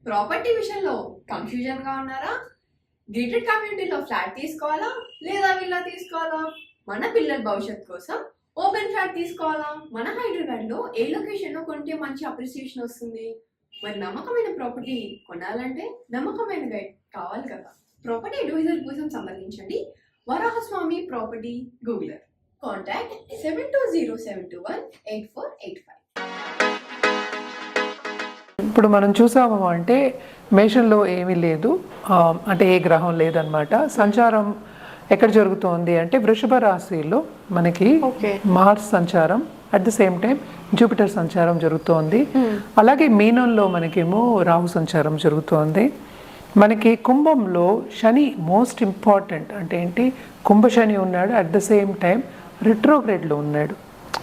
Property విషయంలో కన్ఫ్యూజన్గా ఉన్నారా? Gated కమ్యూనిటీలో ఫ్లాట్ తీసుకోవాలా లేదా విల్లా తీసుకోవాలా? మన పిల్లల భవిష్యత్ కోసం ఓపెన్ ఫ్లాట్ తీసుకోవాలా? మన హైదరాబాద్లో ఏ లొకేషన్లో కొంటే మంచి అప్రిసియేషన్ వస్తుంది? మరి నమ్మకమైన ప్రాపర్టీ కొనాలంటే నమ్మకమైన గైడ్ కావాలి కదా. ప్రాపర్టీ అడ్వైజర్ కోసం సంప్రదించండి వరాహస్వామి ప్రాపర్టీ గూగులర్. కాంటాక్ట్ 7207218485. ఇప్పుడు మనం చూసాము అంటే మేషంలో ఏమీ లేదు, అంటే ఏ గ్రహం లేదనమాట. సంచారం ఎక్కడ జరుగుతోంది అంటే వృషభ రాశిలో మనకి మార్స్ సంచారం, at the same time Jupiter సంచారం జరుగుతోంది. అలాగే మీనంలో మనకేమో రాహు సంచారం జరుగుతోంది. మనకి కుంభంలో శని మోస్ట్ ఇంపార్టెంట్ అంటే ఏంటి, కుంభ శని ఉన్నాడు, అట్ ద సేమ్ టైం రిట్రోగ్రేడ్లో ఉన్నాడు,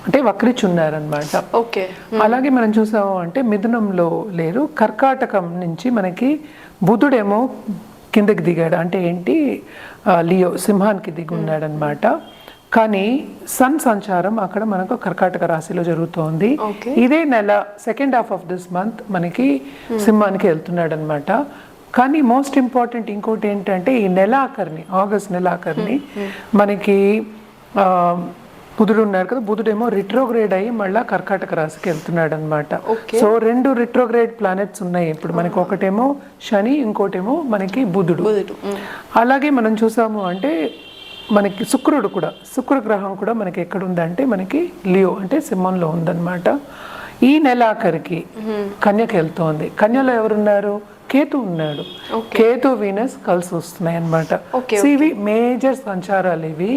అంటే వక్రించి ఉన్నారనమాట. ఓకే. అలాగే మనం చూసాము అంటే మిథునంలో లేరు, కర్కాటకం నుంచి మనకి బుధుడేమో కిందకి దిగాడు, అంటే ఏంటి లియో సింహానికి దిగి ఉన్నాడు అనమాట. కానీ సన్ సంచారం అక్కడ మనకు కర్కాటక రాశిలో జరుగుతోంది. ఇదే నెల second half of this month మనకి సింహానికి వెళ్తున్నాడు అనమాట. కానీ మోస్ట్ ఇంపార్టెంట్ ఇంకోటి ఏంటంటే ఈ నెలాఖరిని, ఆగస్ట్ నెలాఖరిని మనకి బుధుడు ఉన్నారు కదా, బుధుడేమో రిట్రోగ్రేడ్ అయ్యి మళ్ళీ కర్కాటక రాశికి వెళ్తున్నాడు అనమాట. సో 2 రిట్రోగ్రేడ్ ప్లానెట్స్ ఉన్నాయి ఇప్పుడు మనకి, ఒకటేమో శని, ఇంకోటేమో మనకి బుధుడు. అలాగే మనం చూసాము అంటే మనకి శుక్రుడు కూడా, శుక్ర గ్రహం కూడా మనకి ఎక్కడుందంటే మనకి లియో అంటే సింహంలో ఉందన్నమాట. ఈ నెలాఖరికి కన్యకి వెళ్తోంది. కన్యలో ఎవరున్నారు? కేతు ఉన్నాడు. కేతు వీనస్ కలిసి వస్తున్నాయి అనమాట. ఇవి మేజర్ సంచారాలు ఇవి.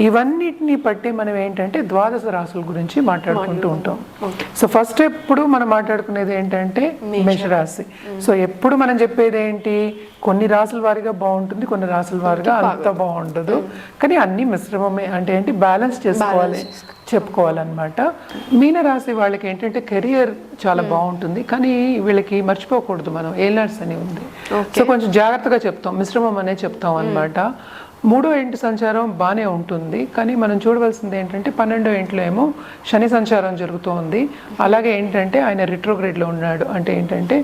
ఇవన్నిటిని బట్టి మనం ఏంటంటే ద్వాదశ రాశుల గురించి మాట్లాడుకుంటూ ఉంటాం. సో ఫస్ట్ ఎప్పుడు మనం మాట్లాడుకునేది ఏంటంటే మేషరాశి. సో ఎప్పుడు మనం చెప్పేది ఏంటి, కొన్ని రాసుల వారిగా బాగుంటుంది, కొన్ని రాసుల వారిగా అంత బాగుండదు, కానీ అన్ని మిశ్రమమే, అంటే ఏంటి బ్యాలెన్స్ చేసుకోవాలి చెప్పుకోవాలన్నమాట. మీనరాశి వాళ్ళకి ఏంటంటే కెరియర్ చాలా బాగుంటుంది, కానీ వీళ్ళకి మర్చిపోకూడదు మనం ఏలినాడ్స్ అని ఉంది. సో కొంచెం జాగ్రత్తగా చెప్తాం, మిశ్రమం అనే చెప్తాం అనమాట. 3వ ఇంటి సంచారం బాగానే ఉంటుంది, కానీ మనం చూడవలసింది ఏంటంటే 12వ ఇంట్లో ఏమో శని సంచారం జరుగుతోంది. అలాగే ఏంటంటే ఆయన రిట్రోగ్రేడ్లో ఉన్నాడు, అంటే ఏంటంటే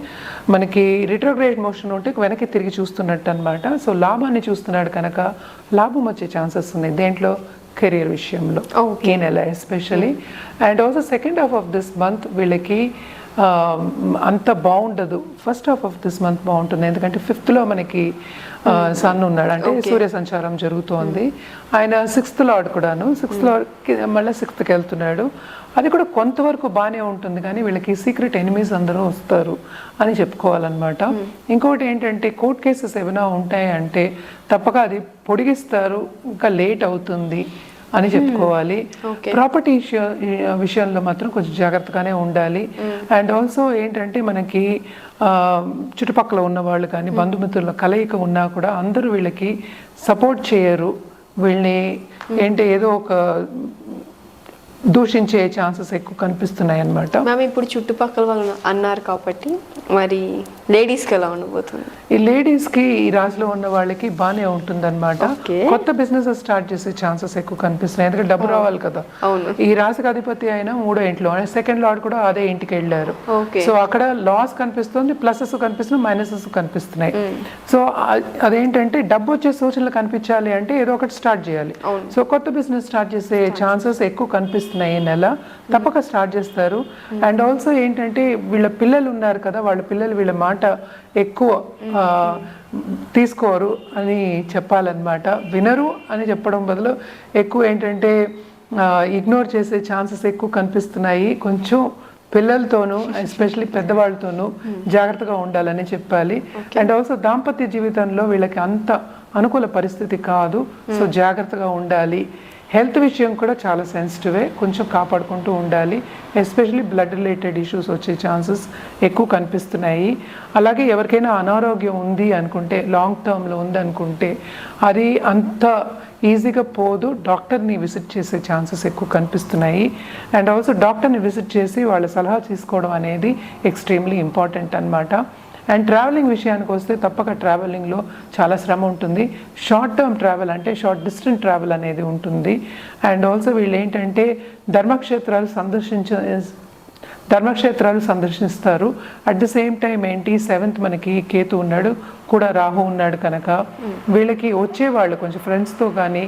మనకి రిట్రోగ్రేడ్ మోషన్ ఉంటే వెనక్కి తిరిగి చూస్తున్నట్టు అనమాట. సో లాభాన్ని చూస్తున్నాడు కనుక లాభం వచ్చే ఛాన్సెస్ ఉన్నాయి దేంట్లో, కెరియర్ విషయంలో ఈ నెల especially. And also second half of this month వీళ్ళకి అంత బాగుండదు, first half of this month బాగుంటుంది. ఎందుకంటే 5th మనకి సన్ ఉన్నాడు, అంటే సూర్య సంచారం జరుగుతోంది. ఆయన 6th లార్డ్ కూడాను, 6th లార్డ్కి మళ్ళీ 6th వెళ్తున్నాడు. అది కూడా కొంతవరకు బాగానే ఉంటుంది, కానీ వీళ్ళకి సీక్రెట్ ఎనిమీస్ అందరూ వస్తారు అని చెప్పుకోవాలన్నమాట. ఇంకోటి ఏంటంటే కోర్ట్ కేసెస్ ఏమైనా ఉంటాయంటే తప్పక అది పొడిగిస్తారు, ఇంకా లేట్ అవుతుంది అని చెప్పుకోవాలి. ప్రాపర్టీ విషయంలో మాత్రం కొంచెం జాగ్రత్తగానే ఉండాలి. అండ్ ఆల్సో ఏంటంటే మనకి చుట్టుపక్కల ఉన్న వాళ్ళు కానీ బంధుమిత్రుల కలయిక ఉన్నా కూడా అందరూ వీళ్ళకి సపోర్ట్ చేయరు, వీళ్ళని ఏంటి ఏదో ఒక దూషించే ఛాన్సెస్ ఎక్కువ కనిపిస్తున్నాయి అన్నమాట. మ్యామ్ ఇప్పుడు చుట్టుపక్కల వాళ్ళు అన్నారు కాబట్టి మరి లేడీస్కి ఎలా ఉండబోతుంది? ఈ లేడీస్కి ఈ రాశిలో ఉన్న వాళ్ళకి బాగానే ఉంటుందన్నమాట. కొత్త బిజినెస్ స్టార్ట్ చేసే ఛాన్సెస్ ఎక్కువ కనిపిస్తున్నాయి, ఎందుకంటే డబ్బు రావాలి కదా. ఈ రాశికి అధిపతి అయినా 3వ ఇంట్లో, సెకండ్ లార్డ్ కూడా అదే ఇంటికి వెళ్ళారు. సో అక్కడ లాస్ కనిపిస్తుంది, ప్లసెస్ కనిపిస్తున్నాయి, మైనసెస్ కనిపిస్తున్నాయి. సో అదేంటంటే డబ్బు వచ్చే సూచనలు కనిపించాలి అంటే ఏదో ఒకటి స్టార్ట్ చేయాలి. సో కొత్త బిజినెస్ స్టార్ట్ చేసే ఛాన్సెస్ ఎక్కువ కనిపిస్తున్నాయి ఈ నెల, తప్పక స్టార్ట్ చేస్తారు. అండ్ ఆల్సో ఏంటంటే వీళ్ళ పిల్లలు ఉన్నారు కదా, వాళ్ళ పిల్లలు వీళ్ళ మాట ఎక్కువ తీసుకోరు అని చెప్పాలన్నమాట. వినరు అని చెప్పడం బదులు ఎక్కువ ఏంటంటే ఇగ్నోర్ చేసే ఛాన్సెస్ ఎక్కువ కనిపిస్తున్నాయి. కొంచెం పిల్లలతోనూ ఎస్పెషల్లీ పెద్దవాళ్ళతోనూ జాగ్రత్తగా ఉండాలని చెప్పాలి. అండ్ ఆల్సో దాంపత్య జీవితంలో వీళ్ళకి అంత అనుకూల పరిస్థితి కాదు, సో జాగ్రత్తగా ఉండాలి. హెల్త్ విషయం కూడా చాలా సెన్సిటివే, కొంచెం కాపాడుకుంటూ ఉండాలి. ఎస్పెషల్లీ బ్లడ్ రిలేటెడ్ ఇష్యూస్ వచ్చే ఛాన్సెస్ ఎక్కువ కనిపిస్తున్నాయి. అలాగే ఎవరికైనా అనారోగ్యం ఉంది అనుకుంటే, లాంగ్ టర్మ్లో ఉంది అనుకుంటే అది అంత ఈజీగా పోదు, డాక్టర్ని విజిట్ చేసే ఛాన్సెస్ ఎక్కువ కనిపిస్తున్నాయి. అండ్ ఆల్సో డాక్టర్ని విజిట్ చేసి వాళ్ళ సలహా తీసుకోవడం అనేది ఎక్స్ట్రీమ్లీ ఇంపార్టెంట్ అన్నమాట. అండ్ ట్రావెలింగ్ విషయానికి వస్తే తప్పక ట్రావెలింగ్లో చాలా శ్రమ ఉంటుంది. షార్ట్ టర్మ్ ట్రావెల్ అంటే షార్ట్ డిస్టెన్స్ ట్రావెల్ అనేది ఉంటుంది. అండ్ ఆల్సో వీళ్ళు ఏంటంటే ధర్మక్షేత్రాలు ధర్మక్షేత్రాలు సందర్శిస్తారు. అట్ ద సేమ్ టైం ఏంటి 7th మనకి కేతు ఉన్నాడు, కూడా రాహు ఉన్నాడు కనుక వీళ్ళకి వచ్చేవాళ్ళు కొంచెం ఫ్రెండ్స్తో కానీ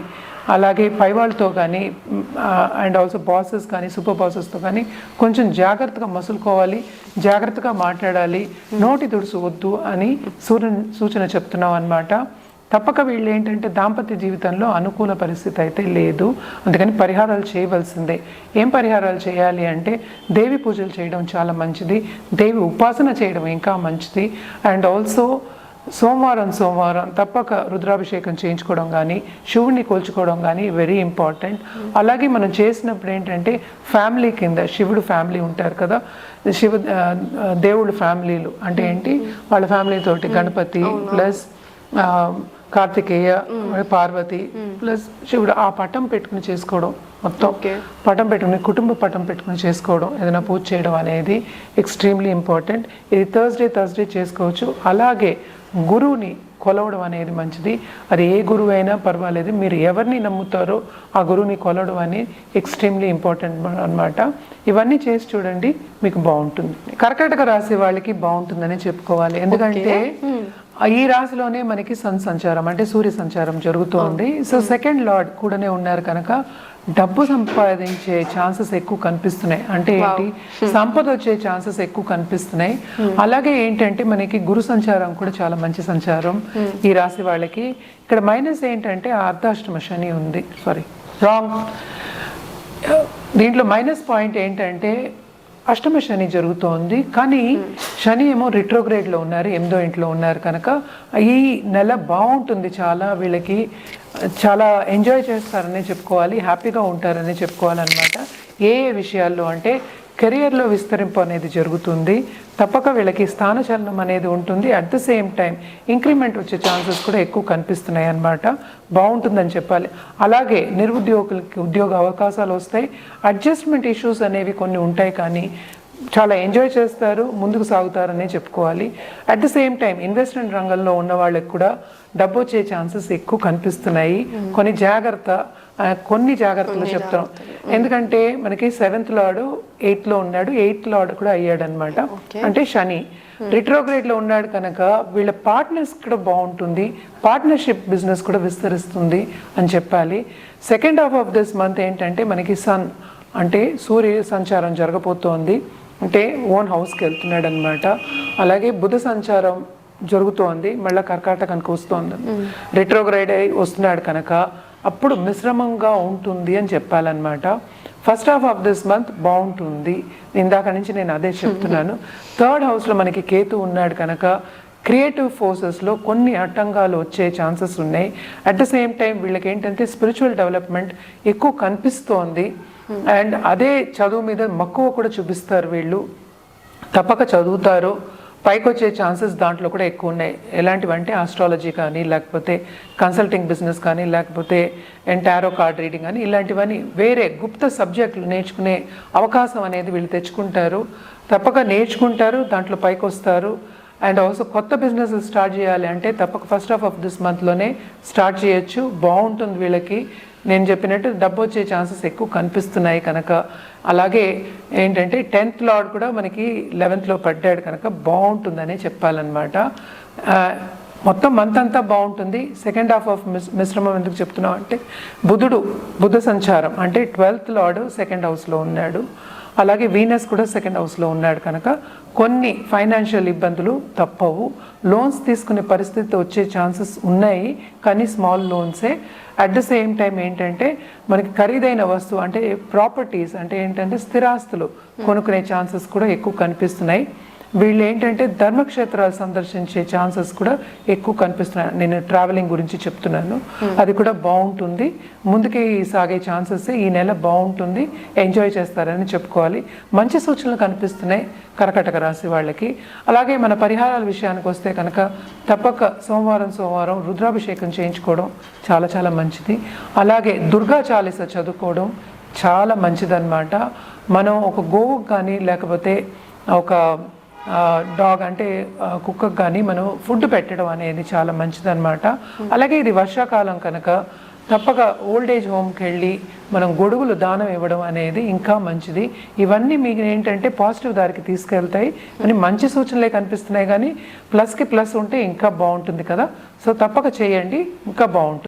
అలాగే పై వాళ్ళతో కానీ అండ్ ఆల్సో బాసెస్ కానీ సూపర్ బాసెస్తో కానీ కొంచెం జాగ్రత్తగా మసులుకోవాలి, జాగ్రత్తగా మాట్లాడాలి, నోటి దుడుసు వద్దు అని సూచన చెప్తున్నాం అన్నమాట. తప్పక వీళ్ళు ఏంటంటే దాంపత్య జీవితంలో అనుకూల పరిస్థితి అయితే లేదు, అందుకని పరిహారాలు చేయవలసిందే. ఏం పరిహారాలు చేయాలి అంటే దేవి పూజలు చేయడం చాలా మంచిది, దేవి ఉపాసన చేయడం ఇంకా మంచిది. అండ్ ఆల్సో సోమవారం తప్పక రుద్రాభిషేకం చేయించుకోవడం కానీ శివుడిని కొలుచుకోవడం కానీ వెరీ ఇంపార్టెంట్. అలాగే మనం చేసినప్పుడు ఏంటంటే ఫ్యామిలీ కింద శివుడు ఫ్యామిలీ ఉంటారు కదా, దేవుళ్ళ ఫ్యామిలీలు అంటే ఏంటి వాళ్ళ ఫ్యామిలీతోటి గణపతి ప్లస్ కార్తికేయ పార్వతి ప్లస్ శివుడు ఆ పటం పెట్టుకుని చేసుకోవడం, మొత్తం పటం పెట్టుకుని కుటుంబ పటం పెట్టుకుని చేసుకోవడం, ఏదైనా పూజ చేయడం అనేది ఎక్స్ట్రీమ్లీ ఇంపార్టెంట్. ఇది థర్స్డే చేసుకోవచ్చు. అలాగే గురువుని కొలవడం అనేది మంచిది, అది ఏ గురువు అయినా పర్వాలేదు, మీరు ఎవరిని నమ్ముతారో ఆ గురువుని కొలవడం అనేది ఎక్స్ట్రీమ్లీ ఇంపార్టెంట్ అన్నమాట. ఇవన్నీ చేసి చూడండి, మీకు బాగుంటుంది. కర్కాటక రాశి వాళ్ళకి బాగుంటుందని చెప్పుకోవాలి, ఎందుకంటే ఈ రాశిలోనే మనకి సన్ సంచారం అంటే సూర్య సంచారం జరుగుతోంది. సో సెకండ్ లార్డ్ కూడానే ఉన్నారు కనుక డబ్బు సంపాదించే ఛాన్సెస్ ఎక్కువ కనిపిస్తున్నాయి. అంటే ఏంటి, సంపద వచ్చే ఛాన్సెస్ ఎక్కువ కనిపిస్తున్నాయి. అలాగే ఏంటంటే మనకి గురు సంచారం కూడా చాలా మంచి సంచారం ఈ రాశి వాళ్ళకి. ఇక్కడ మైనస్ ఏంటంటే అర్ధాష్టమ శని ఉంది, రాంగ్. దీంట్లో మైనస్ పాయింట్ ఏంటంటే అష్టమ శని జరుగుతోంది, కానీ శని ఏమో రిట్రోగ్రేడ్లో ఉన్నారు, 8వ ఇంట్లో ఉన్నారు కనుక ఈ నెల బాగుంటుంది. చాలా వీళ్ళకి చాలా ఎంజాయ్ చేస్తారనే చెప్పుకోవాలి, హ్యాపీగా ఉంటారనే చెప్పుకోవాలన్నమాట. ఏ విషయాల్లో అంటే కెరియర్లో విస్తరింపు అనేది జరుగుతుంది, తప్పక వీళ్ళకి స్థానచలనం అనేది ఉంటుంది. At the same time increment వచ్చే ఛాన్సెస్ కూడా ఎక్కువ కనిపిస్తున్నాయి అన్నమాట. బాగుంటుందని చెప్పాలి. అలాగే నిరుద్యోగులకి ఉద్యోగ అవకాశాలు వస్తాయి. అడ్జస్ట్మెంట్ ఇష్యూస్ అనేవి కొన్ని ఉంటాయి, కానీ చాలా ఎంజాయ్ చేస్తారు, ముందుకు సాగుతారనే చెప్పుకోవాలి. At the same time investment రంగంలో ఉన్న వాళ్ళకి కూడా డబ్బు వచ్చే ఛాన్సెస్ ఎక్కువ కనిపిస్తున్నాయి. కొన్ని జాగ్రత్తలు చెప్తాం, ఎందుకంటే మనకి 7th లార్డ్ 8th లో ఉన్నాడు, 8th లార్డ్ కూడా అయ్యాడు అనమాట. అంటే శని రిట్రోగ్రేడ్ లో ఉన్నాడు కనుక వీళ్ళ పార్ట్నర్స్ కూడా బాగుంటుంది, పార్ట్నర్షిప్ బిజినెస్ కూడా విస్తరిస్తుంది అని చెప్పాలి. Second half of this month ఏంటంటే మనకి సన్ అంటే సూర్య సంచారం జరగబోతోంది, అంటే ఓన్ హౌస్కి వెళ్తున్నాడు అనమాట. అలాగే బుధ సంచారం జరుగుతోంది, మళ్ళీ కర్కాటకానికి వస్తోంది, రిట్రోగ్రేడ్ అయి వస్తున్నాడు కనుక అప్పుడు మిశ్రమంగా ఉంటుంది అని చెప్పాలన్నమాట. First half of this month బాగుంటుంది, ఇందాక నుంచి నేను అదే చెప్తున్నాను. 3rd హౌస్లో మనకి కేతు ఉన్నాడు కనుక క్రియేటివ్ ఫోర్సెస్లో కొన్ని ఆటంకాలు వచ్చే ఛాన్సెస్ ఉన్నాయి. అట్ ద సేమ్ టైం వీళ్ళకి ఏంటంటే స్పిరిచువల్ డెవలప్మెంట్ ఎక్కువ కనిపిస్తోంది. అండ్ అదే చదువు మీద మక్కువ కూడా చూపిస్తారు వీళ్ళు, తప్పక చదువుతారు, పైకి వచ్చే ఛాన్సెస్ దాంట్లో కూడా ఎక్కువ ఉన్నాయి. ఎలాంటివంటే ఆస్ట్రాలజీ కానీ, లేకపోతే కన్సల్టింగ్ బిజినెస్ కానీ, లేకపోతే టారో కార్డ్ రీడింగ్ కానీ, ఇలాంటివన్నీ వేరే గుప్త సబ్జెక్టులు నేర్చుకునే అవకాశం అనేది వీళ్ళు తెచ్చుకుంటారు, తప్పక నేర్చుకుంటారు, దాంట్లో పైకి వస్తారు. అండ్ ఆల్సో కొత్త బిజినెస్ స్టార్ట్ చేయాలి అంటే తప్పక ఫస్ట్ హాఫ్ ఆఫ్ దిస్ మంత్లోనే స్టార్ట్ చేయొచ్చు, బాగుంటుంది వీళ్ళకి. నేను చెప్పినట్టు డబ్బు వచ్చే ఛాన్సెస్ ఎక్కువ కనిపిస్తున్నాయి కనుక. అలాగే ఏంటంటే 10th లార్డ్ కూడా మనకి 11th లో పడ్డాడు కనుక బాగుంటుందనే చెప్పాలన్నమాట. మొత్తం మంత్ అంతా బాగుంటుంది. సెకండ్ హాఫ్ ఆఫ్ మిశ్రమం ఎందుకు చెప్తున్నాం అంటే బుధ సంచారం అంటే 12th లార్డ్ 2nd హౌస్లో ఉన్నాడు, అలాగే వీనస్ కూడా 2nd హౌస్లో ఉన్నాడు కనుక కొన్ని ఫైనాన్షియల్ ఇబ్బందులు తప్పవు. లోన్స్ తీసుకునే పరిస్థితి వచ్చే ఛాన్సెస్ ఉన్నాయి, కానీ స్మాల్ లోన్సే. అట్ ద సేమ్ టైం ఏంటంటే మనకి ఖరీదైన వస్తువు అంటే ప్రాపర్టీస్ అంటే ఏంటంటే స్థిరాస్తులు కొనుక్కునే ఛాన్సెస్ కూడా ఎక్కువ కనిపిస్తున్నాయి. వీళ్ళు ఏంటంటే ధర్మక్షేత్రాలు సందర్శించే ఛాన్సెస్ కూడా ఎక్కువ కనిపిస్తున్నాయి. నేను ట్రావెలింగ్ గురించి చెప్తున్నాను, అది కూడా బాగుంటుంది. ముందుకి సాగే ఛాన్సెస్ ఈ నెల బాగుంటుంది, ఎంజాయ్ చేస్తారని చెప్పుకోవాలి. మంచి సూచనలు కనిపిస్తున్నాయి కర్కాటక రాశి వాళ్ళకి. అలాగే మన పరిహారాల విషయానికి వస్తే కనుక తప్పక సోమవారం రుద్రాభిషేకం చేయించుకోవడం చాలా చాలా మంచిది. అలాగే దుర్గా చాలీస చదువుకోవడం చాలా మంచిదన్నమాట. మనం ఒక గోవుకు కానీ లేకపోతే ఒక డాగ్ అంటే కుక్కకు కానీ మనం ఫుడ్ పెట్టడం అనేది చాలా మంచిదన్నమాట. అలాగే ఇది వర్షాకాలం కనుక తప్పక ఓల్డ్ ఏజ్ హోమ్కి వెళ్ళి మనం గొడుగులు దానం ఇవ్వడం అనేది ఇంకా మంచిది. ఇవన్నీ మీకు ఏంటంటే పాజిటివ్ దారికి తీసుకెళ్తాయి అని మంచి సూచనలే కనిపిస్తున్నాయి, కానీ ప్లస్కి ప్లస్ ఉంటే ఇంకా బాగుంటుంది కదా. సో తప్పక చేయండి, ఇంకా బాగుంటుంది.